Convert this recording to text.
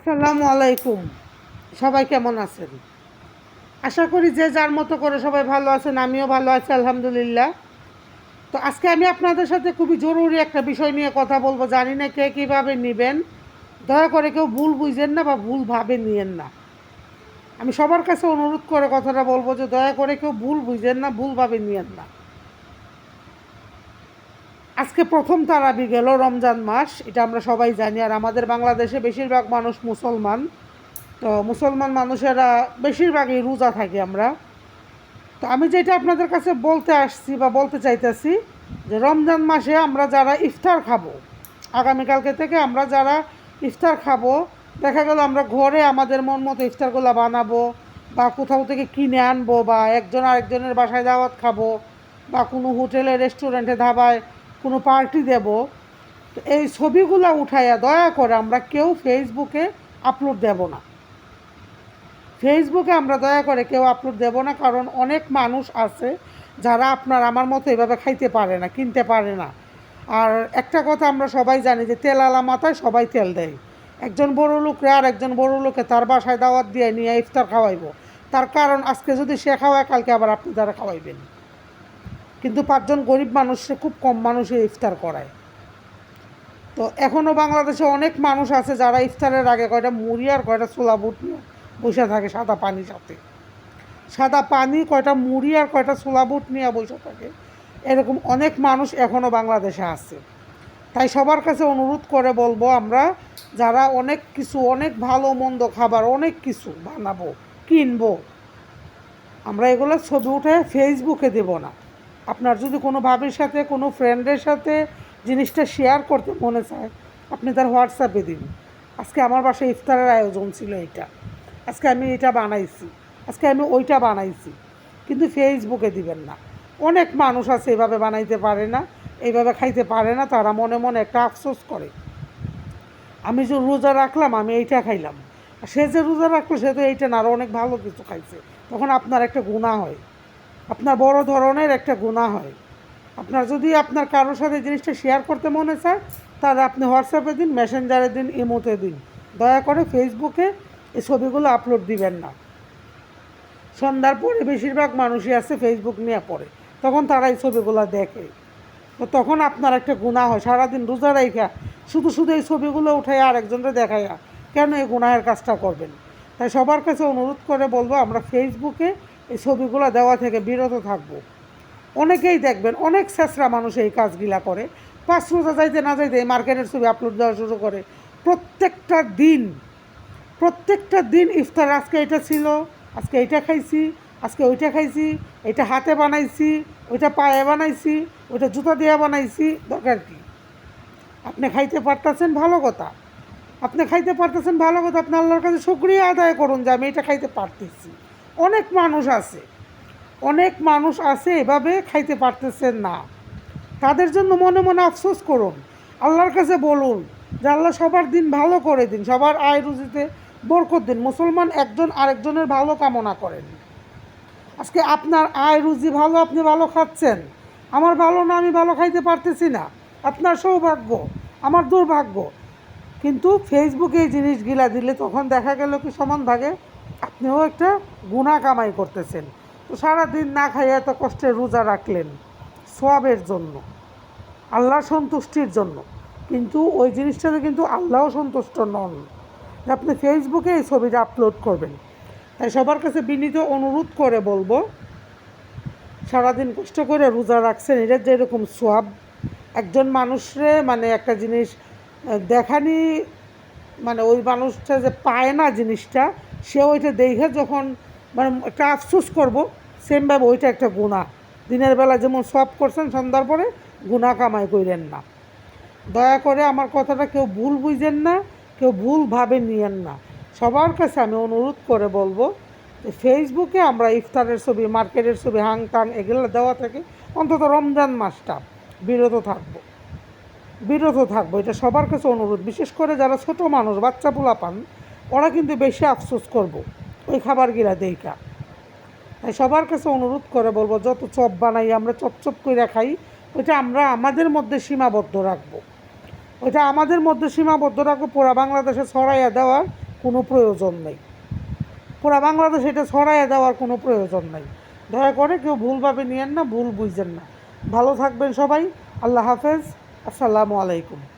আসসালামু আলাইকুম। সবাই কেমন আছেন? আশা করি যে যার মতো করে সবাই ভালো আছেন, আমিও ভালো আছি আলহামদুলিল্লাহ। তো আজকে আমি আপনাদের সাথে খুবই জরুরি একটা বিষয় নিয়ে কথা বলবো। জানি না কে কীভাবে নেবেন, দয়া করে কেউ ভুল বুঝেন না বা ভুলভাবে নিয়েন না। আমি সবার কাছে অনুরোধ করে কথাটা বলবো যে দয়া করে কেউ ভুল বুঝেন না, ভুলভাবে নিয়েন না। আজকে প্রথম তারাবি গেল, রমজান মাস, এটা আমরা সবাই জানি। আর আমাদের বাংলাদেশে বেশিরভাগ মানুষ মুসলমান। তো মুসলমান মানুষেরা বেশিরভাগই রোজা থাকি আমরা। তো আমি যেটা আপনাদের কাছে বলতে আসছি বা বলতে চাইতেছি যে রমজান মাসে আমরা যারা ইফতার খাবো, আগামীকালকে থেকে আমরা যারা ইফতার খাবো, দেখা গেল আমরা ঘরে আমাদের মন মতো ইফতারগুলো বানাবো বা কোথাও থেকে কিনে আনবো বা একজন আরেকজনের বাসায় দাওয়াত খাবো বা কোনো হোটেলে রেস্টুরেন্টে ধাবায় কোনো পার্টি দেব। তো এই ছবিগুলো উঠাইয়া দয়া করে আমরা কেউ ফেসবুকে আপলোড দেব না। ফেসবুকে আমরা দয়া করে কেউ আপলোড দেব না, কারণ অনেক মানুষ আছে যারা আপনার আমার মতো এভাবে খাইতে পারে না, কিনতে পারে না। আর একটা কথা আমরা সবাই জানি যে তেল আলা মাথায় সবাই তেল দেয়। একজন বড় লোকরে আর একজন বড় লোকে তার বাসায় দাওয়াত দিয়ে নিয়ে ইফতার খাওয়াইব, তার কারণ আজকে যদি সে খাওয়ায় কালকে আবার আপনি তারা খাওয়াইবেন। কিন্তু পাঁচজন গরিব মানুষে খুব কম মানুষে ইফতার করায়। তো এখনও বাংলাদেশে অনেক মানুষ আছে যারা ইফতারের আগে কয়টা মুড়ি আর কয়টা ছোলা বুট নিয়ে বসে থাকে সাদা পানির সাথে। সাদা পানি, কয়টা মুড়ি আর কয়টা ছোলা বুট নিয়ে বসে থাকে। এরকম অনেক মানুষ এখনও বাংলাদেশে আছে। তাই সবার কাছে অনুরোধ করে বলবো, আমরা যারা অনেক কিছু, অনেক ভালো মন্দ খাবার অনেক কিছু বানাবো, কিনবো, আমরা এগুলো ছবি উঠে ফেসবুকে দেব না। আপনার যদি কোনো ভাবির সাথে, কোনো ফ্রেন্ডের সাথে জিনিসটা শেয়ার করতে মনে চায়, আপনি তার হোয়াটসঅ্যাপে দিন, আজকে আমার বাসায় ইফতারের আয়োজন ছিল এইটা, আজকে আমি এটা বানাইছি, আজকে আমি ওইটা বানাইছি। কিন্তু ফেসবুকে দিবেন না। অনেক মানুষ আছে এভাবে বানাইতে পারে না, এইভাবে খাইতে পারে না, তারা মনে মনে একটা আফসোস করে, আমি যে রোজা রাখলাম আমি এইটা খাইলাম, সে যে রোজা রাখলো সে তো এইটা না আরও অনেক ভালো কিছু খাইছে। তখন আপনার একটা গুনাহ হয়, আপনার বড় ধরনের একটা গুনাহ হয়। আপনার যদি আপনার কারোর সাথে জিনিসটা শেয়ার করতে মনে চায়, তাহলে আপনি হোয়াটসঅ্যাপে দিন, মেসেঞ্জারে দিন, ইমোতে দিন। দয়া করে ফেসবুকে এই ছবিগুলো আপলোড দিবেন না। সন্ধ্যার পরে বেশিরভাগ মানুষই আছে ফেসবুক নিয়ে পড়ে, তখন তারা এই ছবিগুলো দেখে। তো তখন আপনার একটা গুনাহ হয়, সারাদিন রোজা রাইখা শুধু শুধু এই ছবিগুলো উঠাইয়া আরেকজনকে দেখাইয়া কেন এই গুনাহের কাজটা করবেন? তাই সবার কাছে অনুরোধ করে বলবো, আমরা ফেসবুকে এই ছবিগুলো দেওয়া থেকে বিরত থাকবো। অনেকেই দেখবেন অনেক ছেঁচড়া মানুষ এই কাজগুলা করে, পাঁচ রোজা যাইতে না যাইতে মার্কেটের ছবি আপলোড দেওয়া শুরু করে। প্রত্যেকটা দিন ইফতার, আজকে এটা ছিল, আজকে এইটা খাইছি, আজকে ওইটা খাইছি, এটা হাতে বানাইছি, ওইটা পায়ে বানাইছি, ওইটা জুতা দিয়ে বানাইছি। দরকার কি? আপনি খাইতে পারতেছেন ভালো কথা, আপনি খাইতে পারতেছেন ভালো কথা, আপনি আল্লাহর কাছে শুকরিয়া আদায় করুন যে আমি এটা খাইতে পারতেছি। অনেক মানুষ আছে, অনেক মানুষ আছে এভাবে খাইতে পারতেছেন না, তাদের জন্য মনে মনে আফসোস করুন, আল্লাহর কাছে বলুন যে আল্লাহ সবার দিন ভালো করে দিন, সবার আয় রুজিতে বরকত দিন। মুসলমান একজন আরেকজনের ভালো কামনা করেন। আজকে আপনার আয় রুজি ভালো, আপনি ভালো খাচ্ছেন, আমার ভালো না, আমি ভালো খাইতে পারতেছি না, আপনার সৌভাগ্য, আমার দুর্ভাগ্য। কিন্তু ফেসবুকে এই জিনিসগুলা দিলে তখন দেখা গেল কি সমান ভাগে আপনিও একটা গুনাহ কামাই করতেছেন। তো সারাদিন না খাইয়ে এত কষ্টে রোজা রাখলেন সওয়াবের জন্য, আল্লাহর সন্তুষ্টির জন্য, কিন্তু ওই জিনিসটাতে কিন্তু আল্লাহও সন্তুষ্ট নন যে আপনি ফেসবুকে এই ছবিটা আপলোড করবেন। তাই সবার কাছে বিনীত অনুরোধ করে বলবো, সারাদিন কষ্ট করে রোজা রাখছেন, এটা যেরকম সোয়াব, একজন মানুষরে মানে একটা জিনিস দেখানি, মানে ওই মানুষটা যে পায় না জিনিসটা, সে ওইটা দেখে যখন মানে একটা আফসোস করবো, সেমভাবে ওইটা একটা গুনাহ। দিনের বেলা যেমন সওয়াব করছেন, সন্ধ্যার পরে গুনাহ কামাই করেন না। দয়া করে আমার কথাটা কেউ ভুল বুঝেন না, কেউ ভুলভাবে নিয়েন না। সবার কাছে আমি অনুরোধ করে বলবো যে ফেসবুকে আমরা ইফতারের ছবি, মার্কেটের ছবি, হাং এগুলো দেওয়া থেকে অন্তত রমজান মাসটা বিরত থাকবো, এটা সবার কাছে অনুরোধ। বিশেষ করে যারা ছোট মানুষ, বাচ্চা পোলা পান, ওরা কিন্তু বেশি আফসোস করবো ওই খাবারগুলা দেইখা। তাই সবার কাছে অনুরোধ করে বলবো, যত চপ বানাই আমরা চপ করে খাই, ওইটা আমরা আমাদের মধ্যে সীমাবদ্ধ রাখবো, ওইটা আমাদের মধ্যে সীমাবদ্ধ রাখবো। পুরা বাংলাদেশে ছড়াইয়া দেওয়ার কোনো প্রয়োজন নেই। পুরা বাংলাদেশ এটা ছড়াইয়ে দেওয়ার কোনো প্রয়োজন নাই। দয়া করে কেউ ভুলভাবে নিয়েন না, ভুল বুঝছেন না। ভালো থাকবেন সবাই। আল্লাহ হাফেজ। আসসালামু আলাইকুম।